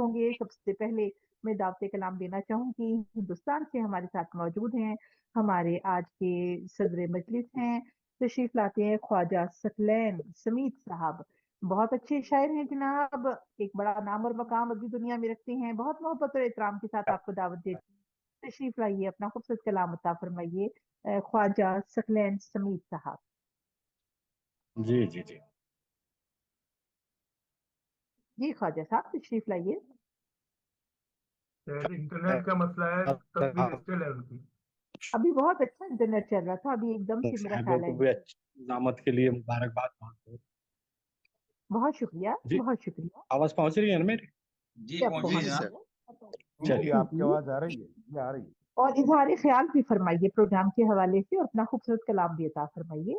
होंगे। सबसे पहले मैं दावत कलाम देना चाहूंगी, हिंदुस्तान से हमारे साथ मौजूद हैं हमारे आज के सदर मजलिस हैं, तशरीफ लाते हैं ख्वाजा सकलैन समीत साहब। बहुत अच्छे शायर हैं जनाब, एक बड़ा नाम और मकाम अभी दुनिया में रखते हैं। बहुत मोहब्बत और एहतराम के साथ आपको दावत देते हैं, तशरीफ लाइए, अपना खूबसूरत कलाम अता फरमाइए। ख्वाजा सकलैन समीत साहब। जी जी जी। जी ख्वाजा साहब तशरीफ लाइए। इंटरनेट का मसला है, तस्वीर स्टिल है उनकी। अभी बहुत अच्छा इंटरनेट चल रहा था, अभी एकदम से मेरा साहिबों ख्याल को है। भी नामत के लिए मुबारकबाद। बहुत शुक्रिया, जी, बहुत शुक्रिया। आवाज पहुंच रही है ना मेरी? जी क्या पहुंची पहुंच सर। रही है? चलिए, आपकी आवाज आ रही है? ये आ रही है। और इजहार ख्याल भी फरमाइए प्रोग्राम के हवाले से, और अपना खूबसूरत कलाम भी अता फरमाइए।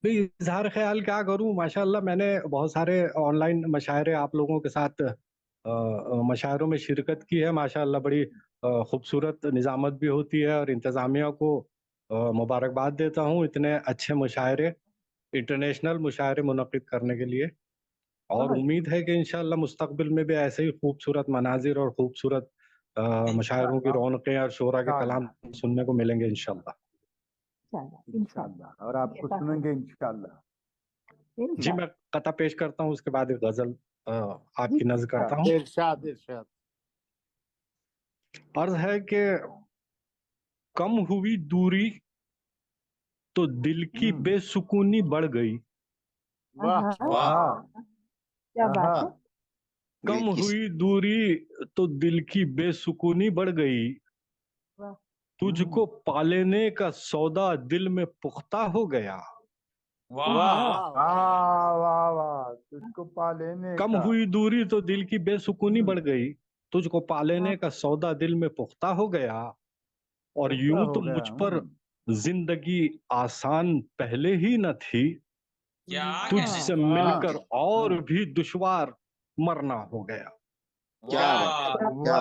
भाई इजहार ख्याल क्या करूं, माशाल्लाह मैंने बहुत सारे ऑनलाइन मशायरे आप लोगों के साथ मशायरों में शिरकत की है। माशाल्लाह बड़ी खूबसूरत निज़ामत भी होती है, और इंतज़ामिया को मुबारकबाद देता हूं इतने अच्छे मुशायरे, इंटरनेशनल मुशायरे मुनक़िद करने के लिए। और बहुत उम्मीद है कि इंशाल्लाह मुस्तक़बिल में भी ऐसे ही खूबसूरत मनाजिर और खूबसूरत मशायरों की रौनकें और शोरा के कलाम सुनने को मिलेंगे इंशाल्लाह। इंशाल्लाह, इंशाल्लाह, और आपको सुनेंगे इंशाल्लाह। जी, इंशाल्लाह। मैं कता पेश करता हूँ, उसके बाद एक गजल जी आपकी नज़र करता हूँ। इरशाद इरशाद। अर्ज है कि कम हुई दूरी तो दिल की बेसुकूनी बढ़ गई। वाह हाँ, वाह, क्या बात है। कम हुई दूरी तो दिल की बेसुकूनी बढ़ गई। वाह तुझको पालेने का सौदा दिल में पुख्ता हो गया। वाह वाह वाह वाह, तुझको पा लेने कम का। हुई दूरी तो दिल की बेसुकूनी बढ़ गई, तुझको पालेने वाह, का सौदा दिल में पुख्ता हो गया। और पुख्ता यूं हो तो गया। मुझ पर जिंदगी आसान पहले ही न थी, क्या तुझसे वाह मिलकर और भी दुश्वार मरना हो गया। क्या वाह वाह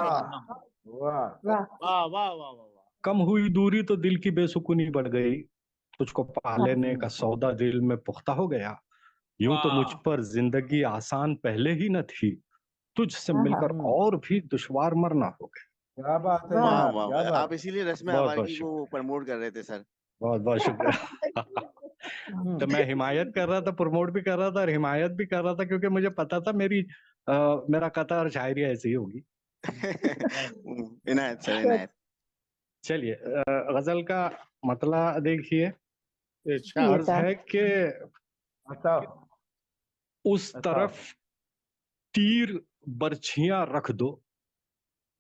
वाह वाह, वाह वाह वाह वाह। कम हुई दूरी तो दिल की बेसुकूनी बढ़ गई, तुझको वाह, पालेने का सौदा दिल में पुख्ता हो गया। यूं तो मुझ पर जिंदगी आसान पहले ही न थी, तुझसे हाँ, मिलकर और भी दुश्वार मरना हो गया। क्या बात है वाह। वाह जनाब, वाह क्या वाह, बात आप है। इसीलिए रस्म बहुत बहुत आवारगी को शुक्रिया, प्रमोट कर रहे थे सर। बहुत बहुत शुक्रिया। तो मैं हिमायत कर रहा था, प्रमोट भी कर रहा था और हिमायत भी कर रहा था, क्योंकि मुझे पता था मेरा कता और शायरी ऐसी ही होगी। इनायत सर, इनायत। चलिए, गजल का मतला देखिए। इरशाद। अर्ज है कि बताओ। उस तरफ तीर बर्छियां रख दो,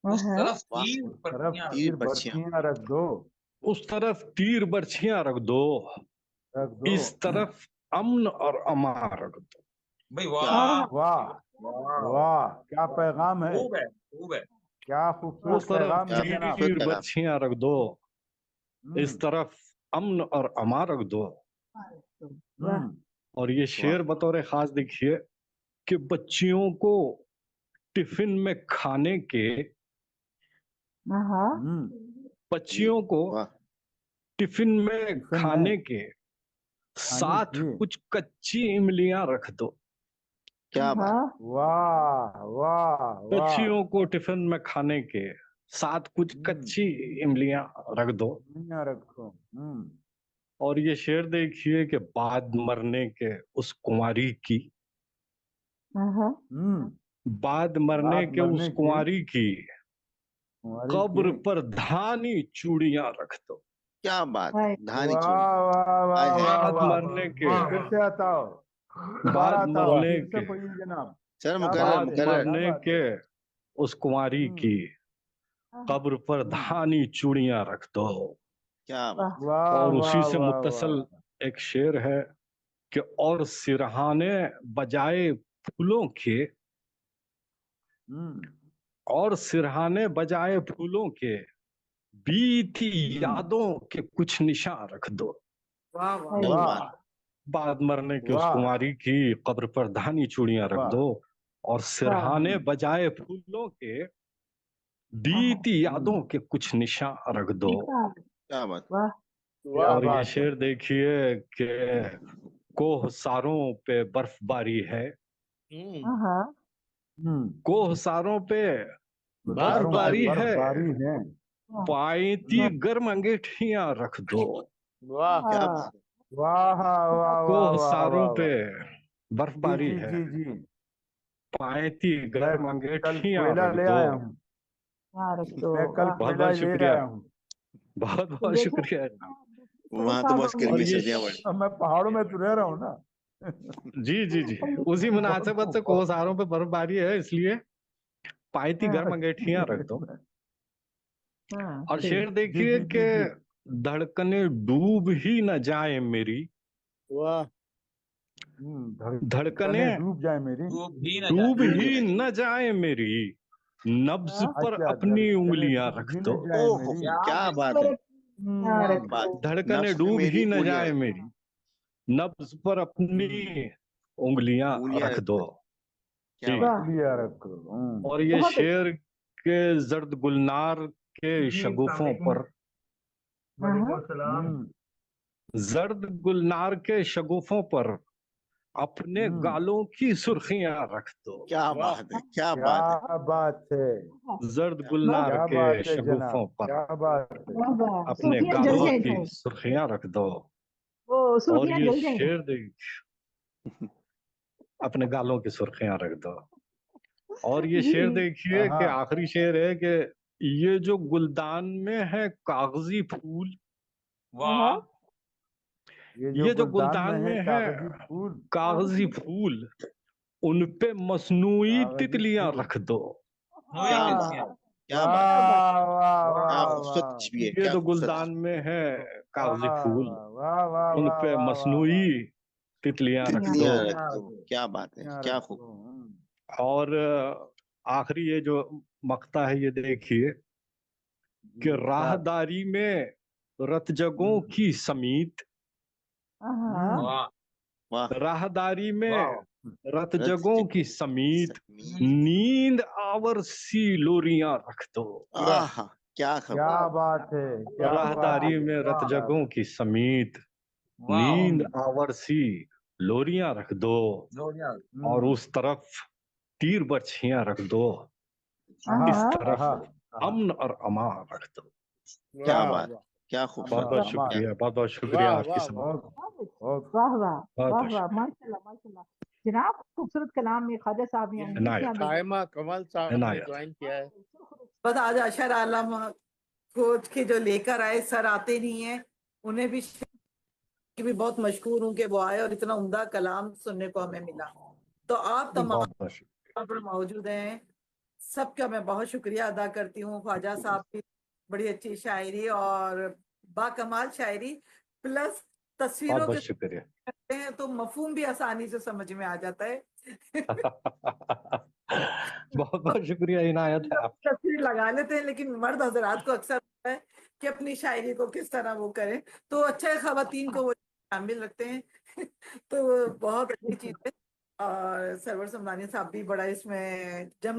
उस तरफ वाह, तीर उस तरफ पत्तियां तीर तीर बर्छियां बर्छियां रख दो, उस तरफ तीर बर्छियां रख दो, रख दो। इस तरफ अमन और अमान रख दो। भाई क्या वाह, वाह वाह, क्या पैगाम है, खूब है, खूब है। क्या उस खूबसूरत तरफ पैगाम है क्या जनाब। खूबसूरत तीर पैगाम। बर्छियां रख दो, इस तरफ अमन और अमान रख दो। वाह, और ये शेर बतौर खास देखिए कि बच्चियों को टिफिन में खाने के, हाँ, बच्चियों को वाह, टिफिन में टिफिन खाने में के खाने साथ की। कुछ कच्ची इमलियां रख दो। क्या बात। हाँ, वाह वाह वाह। बच्चियों को टिफिन में खाने के साथ कुछ कच्ची इमलियां रख दो। दुनिया रखो। और ये शेर देखिए कि बाद मरने के उस कुंवारी की, हाँ, बाद मरने बात के उस मरने की कुंवारी की हमारी कब्र की। पर धानी चूड़ियां रख दो। क्या बात। वाह, धानी वाह चूड़ी। वाह वाह आय है। वाह बाद वाह। मरने के, फिर से बताओ, दोबारा बाद बताओ, मरने फिर से के, पढ़िए जनाब। सर क्या मुकर्रर बात बाद है, मुकर्रर। क्या मरने बात के है। उस कुंवारी की कब्र पर धानी चूड़ियां रख दो। क्या बात। वाह, वाह और उसी वाह से वाह मुत्तसल वाह। एक शेर है कि और सिरहाने बजाए फूलों के, और सिरहाने बजाए फूलों के बीती यादों के कुछ निशान रख दो। वाह वाह क्या वाह बात। बाद मरने के उस वाह कुंवारी की कब्र पर धानी चूड़ियां रख वाह। दो, और सिरहाने बजाए फूलों के बीती यादों के कुछ निशान रख दो। क्या बात। वाह, वाह और ये बात है। शेर देखिए कि कोहसारों पे बर्फबारी है, हाँ, कोहसारों पे बर्फबारी है, बर्फबारी है। पायती गर्म अंगेठियां रख दो। वाह क्या हाँ, बात वाह वाह वाह वाह कोहसारों वाह पे जी बर्फबारी जी है, जी जी। पायती मैं गर्म कल अंगेठियां कोयला रख ले दो। आया हूँ। हाँ, रख दो। मैं कल वाह, बहुत कोयला बहुत ले शुक्रिया, आया हूँ। बहुत तो बहुत देखें शुक्रिया। वहां तो बस और गर्मी ये सर्दियां बढ़ी। अब मैं पहाड़ों में तो रह रहा हूँ ना। जी जी जी, उसी मुनासिबत से कोहसारों पे बर्फबारी है, इसलिए पायती हाँ, गर्म अंगेठियां रख दो। हाँ, और जी। शेर जी देखिए जी कि जी जी। धड़कने डूब ही न जाए मेरी, वाह धड़कने धड़कने डूब जाए मेरी। डूब भी न डूब जाए। ही न जाए मेरी, नब्ज हाँ, पर अच्छा, अपनी धड़कने उंगलियां डूब रख भी दो। न जाए ओहो मेरी। क्या नब्ज बात पर है, हाँ, क्या रख बात दो। है। धड़कने नफ्स पे डूब मेरी ही न उंगलियां जाए रख दो। मेरी, नब्ज पर अपनी उंगलियां उंगलियां रख रख दो। दो। क्या जी। बात वाह, लिया रखो। और ये बहुत अच्छा। शेर के जर्द गुलनार के जी शगुफों सलामकुम। पर, हाँ, वालेकुम सलाम। जर्द गुलनार के शगुफों पर अपने गालों की सुर्खियां रख दो। क्या वाह बात है, क्या बात है, क्या बात है। जर्द क्या वाह, गुलनार क्या के बात है शगुफों जनाब, पर क्या बात है। वाह, वाह, अपने सुर्खियां जल गालों जाए की तो सुर्खियां रख दो। वो और सुर्खियां ये जल जाए। शेर देख, अपने गालों की सुर्खियां रख दो। और ये शेर जी, देखिए कि हाँ, आखिरी शेर है कि ये जो गुलदान में है कागजी फूल, हाँ, वाह ये ये जो गुलदान गुलदान में है में है कागजी फूल। कागजी फूल, उन पे मसनूई कागजी तितलियां फूल। रख दो। नोई क्या बात तितलियां। है, हाँ, क्या बात है। क्या बात वाह वाह क्या वाह खूबसूरत वाह तस्वीर है, ये क्या जो खूबसूरत गुलदान तस्वीर। में है वाह कागजी फूल, वाह वाह उन वाह पे वाह वाह वाह। मसनूई तितलियां रख दो। तितलियां रख तितलियां दो, रखो, क्या बात है, तितलियां क्या खूब। रखो। और आखिरी ये जो मक्ता है ये देखिए कि जी इरशाद। राहदारी में रतजगों की समीत, हाँ, हम्म वाह वाह। राहदारी में वाह रथ रतजगों की समीत समीर। नींद आवर सी लोरियां रख दो। वाह आह क्या क्या खबर। बात है, क्या बात राहदारी है, में क्या बात रतजगों की समीत वाह नींद है। आवर सी लोरियां रख दो। जोड़िया। और हम्म उस तरफ तीर बर्छियां रख दो, इस हाँ, तरफ आहा आहा। अमन और अमान रख दो। क्या वाह बात, वाह क्या बहुत खूबसूरत। बहुत अमन अमान। शुक्रिया, बहुत बहुत शुक्रिया वाह आपकी वाह सब। वाह बहुत बहुत वाह, वाह, बहुत वाह, बहुत वाह, माशाल्लाह, माशाल्लाह। जनाब खूबसूरत कलाम में ख्वाजा साहब ने अंग्रेजी इनायत में कायमा कमल साहब ने इनायत। ज्वाइन किया है। बस आज अशर आलम कोच के जो लेकर आए सर आते नहीं है, उन्हें भी बहुत मशहूर हूँ कि वो आए और इतना उम्दा कलाम सुनने को हमें मिला। तो आप तमाम बहुत बहुत शुक्रिया। यहाँ पर मौजूद हैं, सबका मैं बहुत शुक्रिया अदा करती हूँ। ख्वाजा साहब की बड़ी अच्छी शायरी और बाकमाल शायरी प्लस बहुत तस्वीरों बहुत के शुक्रिया। करते हैं तो मफहूम भी आसानी से समझ में आ जाता है। बहुत बहुत शुक्रिया, इनायत है आप। तस्वीर लगा लेते हैं, लेकिन मर्द हजरात को अक्सर होता है कि अपनी शायरी को किस तरह वो करें, तो अच्छा है खवातीन को वो शामिल रखते हैं। तो बहुत अच्छी चीज है। और सरवर समदानी साहब भी बड़ा इसमें जम